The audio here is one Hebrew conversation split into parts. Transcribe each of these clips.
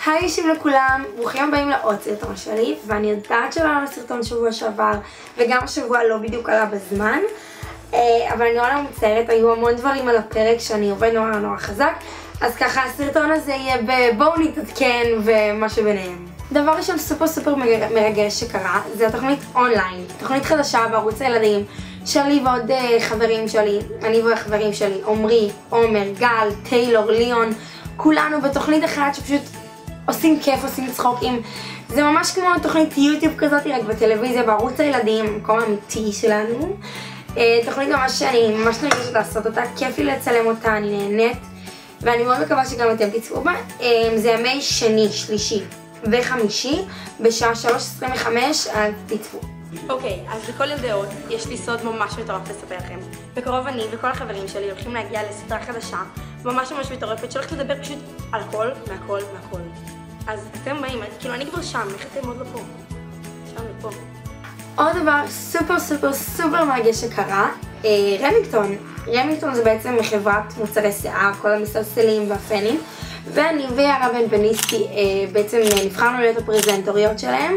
היי שוב לכולם, ברוכים הבאים לעוד סרטון שלי, ואני יודעת שלא היה סרטון שבוע שעבר וגם השבוע לא בדיוק עלה בזמן, אבל אני נורא מצטערת, היו המון דברים על הפרק שאני עובד נורא חזק, אז ככה הסרטון הזה יהיה בואו נתעדכן ומה שביניהם. דבר ראשון סופר מרגש שקרה, זה התוכנית אונליין, תוכנית חדשה בערוץ הילדים שלי ועוד חברים שלי, אני והחברים שלי, עומרי, עומר, גל, טיילור, ליאון, כולנו בתוכנית אחת שפשוט עושים כיף, עושים צחוקים. זה ממש כמו תוכנית יוטיוב כזאת, רק בטלוויזיה, בערוץ הילדים, מקום אמיתי שלנו. תוכנית שאני ממש נרגשת לעשות אותה, כיף לי לצלם אותה, אני נהנית, ואני מאוד מקווה שגם אתם תצפו בה. זה ימי שני, שלישי וחמישי, בשעה 3:25, אז תצפו. אוקיי, אז לכל ילדות, יש לי סוד ממש מטורף לספר לכם. בקרוב אני וכל החברים שלי הולכים להגיע לסדרה חדשה, ממש מטורפת, שהולכת לדבר פשוט על הכל, מהכל. אז אתם באים, כאילו אני כבר שם, איך אתם עוד לא פה? שם לפה. עוד דבר סופר מרגש שקרה, רמינגטון זה בעצם חברת מוצרי שיער, כל המסלסלים והפנים, ואני ויערה בניסקי בעצם נבחרנו להיות הפרזנטוריות שלהם.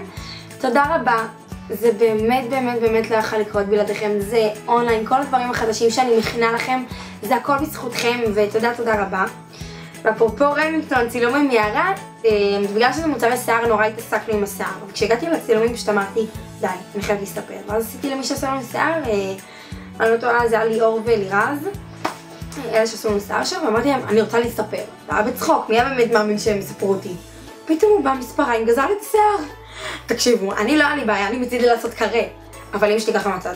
תודה רבה. זה באמת לא יכול לקרות בלעדיכם, זה אונליין, כל הדברים החדשים שאני מכינה לכם, זה הכל בזכותכם, ותודה רבה. ואפרופו רמינגטון, צילומים עם יערה, בגלל שזה מוצרי שיער נורא התעסקנו עם השיער, וכשהגעתי לצילומים פשוט אמרתי, די, אני חייבת להסתפר. ואז עשיתי למי שעשו לנו שיער, אני לא טועה, זה היה ליאור ולירז, אלה שעשו לנו שיער שם, ואמרתי להם, אני רוצה להסתפר. זה היה בצחוק, מי היה באמת מאמין שהם יספרו אותי? פתאום הוא בא מספריים, גזר לי את השיער. תקשיבו, אני לא היה לי בעיה, אני מצידי לעשות קרה, אבל אמא שלי ככה מהצד.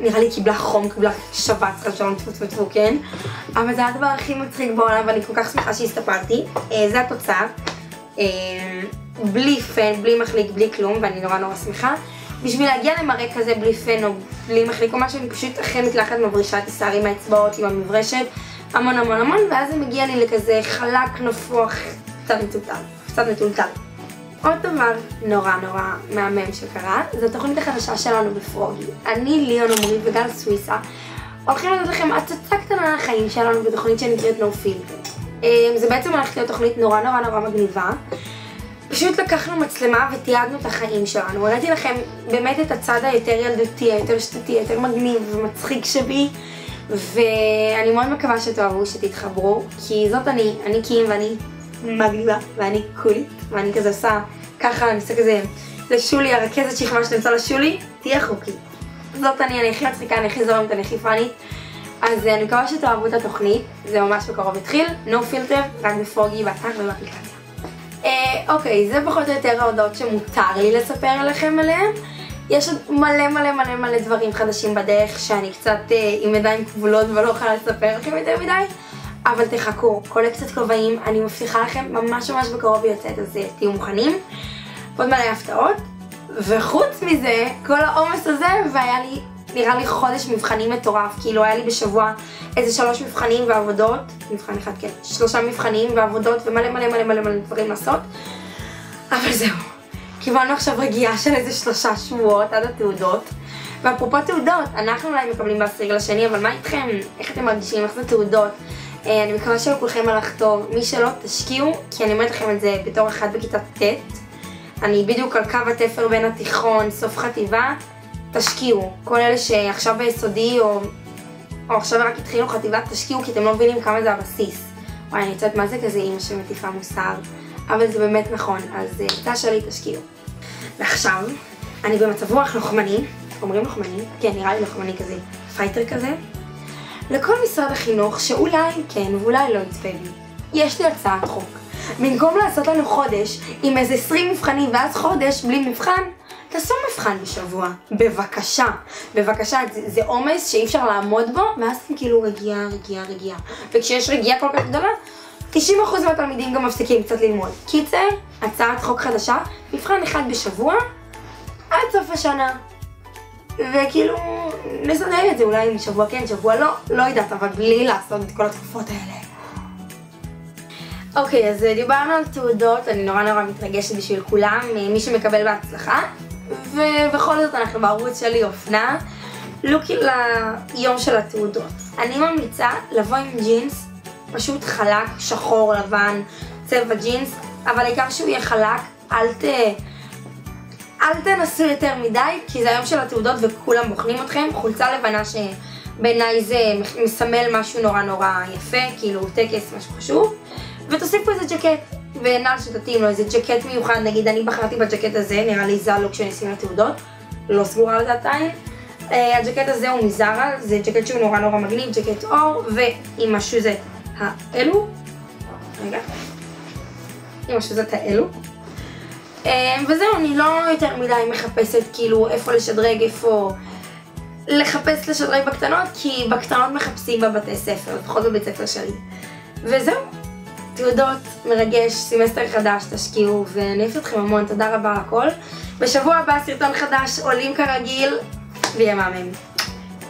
נראה לי קיבלה חום, קיבלה שבץ, חשבון טפו, כן? אבל זה הדבר הכי מצחיק בעולם, ואני כל כך שמחה שהסתפרתי. זה התוצאה. בלי פן, בלי מחליק, בלי כלום, ואני נורא שמחה. בשביל להגיע למראה כזה בלי פן או בלי מחליק או משהו, אני פשוט אחרי מקלחת מברישה את השער עם האצבעות, עם המברשת, המון, ואז זה מגיע לי לכזה חלק, נפוח, קצת מטולטל. עוד דבר נורא מהמם שקרה, זו התוכנית החדשה שלנו בפרוגי. אני, ליאון, עומרי וגל סוויסה הולכים לתת לכם הצצה קטנה לחיים שלנו בתוכנית שנקראת No Filter. זה בעצם הולכת להיות תוכנית נורא מגניבה. פשוט לקחנו מצלמה ותיעדנו את החיים שלנו. הראיתי לכם באמת את הצד היותר ילדותי, היותר שטותי, היותר מגניב ומצחיק שבי, ואני מאוד מקווה שתאהבו, שתתחברו, כי זאת אני קים ואני מגניבה, ואני קולית, ואני כזה עושה ככה, אני עושה כזה לשולי, הרכזת שכבה שתמצא לשולי, תהיה חוקי. זאת אני הכי מצחיקה, אני הכי זורמת, אני הכי פאנית. אז אני מקווה שתאהבו את התוכנית, זה ממש בקרוב התחיל, No Filter, רק בפרוגי, באתר ובאפליקציה. אוקיי, זה פחות או יותר ההודעות שמותר לי לספר עליכם עליהם. יש עוד מלא דברים חדשים בדרך, שאני קצת עם ידיים כבולות ולא יכולה לספר לכם יותר מדי. אבל תחכו, קולקציית כובעים, אני מבטיחה לכם ממש בקרוב יוצאת, אז תהיו מוכנים. עוד מלא הפתעות, וחוץ מזה, כל העומס הזה, והיה לי, נראה לי חודש מבחנים מטורף, כאילו היה לי בשבוע איזה 3 מבחנים ועבודות, מבחן אחד כן, 3 מבחנים ועבודות ומלא דברים לעשות, אבל זהו, קיבלנו עכשיו רגיעה של איזה 3 שבועות עד התעודות, ואפרופו תעודות, אנחנו אולי מקבלים ב10/2, אבל מה איתכם? איך אתם מרגישים? איך זה תעודות? אני מקווה שלכולכם הלך טוב, מי שלא תשקיעו, כי אני אומרת לכם את זה בתור אחד בכיתה ט', אני בדיוק על קו התפר בין התיכון, סוף חטיבה, תשקיעו, כל אלה שעכשיו ביסודי או עכשיו רק התחילו חטיבה, תשקיעו כי אתם לא מבינים כמה זה הבסיס. וואי, אני יוצאת מה זה כזה אימא שמטיפה מוסר, אבל זה באמת נכון, אז תא שלי תשקיעו. ועכשיו, אני במצב רוח לוחמני, אומרים לוחמני? כן, נראה לי לוחמני כזה, פייטר כזה. לכל משרד החינוך שאולי כן ואולי לא יצפה בי, יש לי הצעת חוק. במקום לעשות לנו חודש עם איזה 20 מבחנים ואז חודש בלי מבחן, תעשו מבחן בשבוע. בבקשה, זה עומס שאי אפשר לעמוד בו, ואז אתם כאילו רגיעה. וכשיש רגיעה כל כך גדולה, 90% מהתלמידים גם מפסיקים קצת ללמוד. קיצר, הצעת חוק חדשה, מבחן אחד בשבוע, עד סוף השנה. וכאילו, נסדר את זה אולי שבוע כן, שבוע לא יודעת, אבל בלי לעשות את כל התקופות האלה. אוקיי, אז דיברנו על תעודות, אני נורא מתרגשת בשביל כולם, מי שמקבל בהצלחה. ובכל זאת אנחנו בערוץ שלי אופנה, לוקי ליום של התעודות. אני ממליצה לבוא עם ג'ינס פשוט חלק, שחור, לבן, צבע ג'ינס, אבל העיקר שהוא יהיה חלק, אל תנסו יותר מדי, כי זה היום של התעודות וכולם בוחנים אתכם. חולצה לבנה שבעיניי זה מסמל משהו נורא נורא יפה, כאילו טקס, משהו חשוב. ותוסיפו איזה ג'קט, ונעל שתתאים לו, איזה ג'קט מיוחד, נגיד אני בחרתי בג'קט הזה, נראה לי זה הלוק שנשים לתעודות, לא סגורה על זה עדיין. הג'קט הזה הוא מזרה, זה ג'קט שהוא נורא נורא מגניב, ג'קט אור, ועם השוזת האלו, רגע, עם השוזת האלו. וזהו, אני לא יותר מדי מחפשת כאילו איפה לשדרג, איפה לחפש לשדרג בקטנות, כי בקטנות מחפשים בבתי ספר, לפחות בבית ספר שלי. וזהו, תעודות, מרגש, סמסטר חדש, תשקיעו, ואני אוהבת אתכם המון, תודה רבה על הכל. בשבוע הבא סרטון חדש, עולים כרגיל, ויהיה מהמם.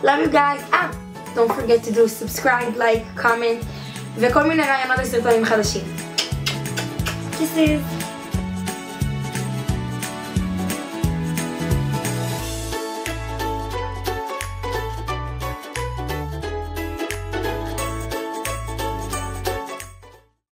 Love you guys, don't forget to do subscribe, like, comment, וכל מיני רעיונות לסרטונים חדשים. Kisses!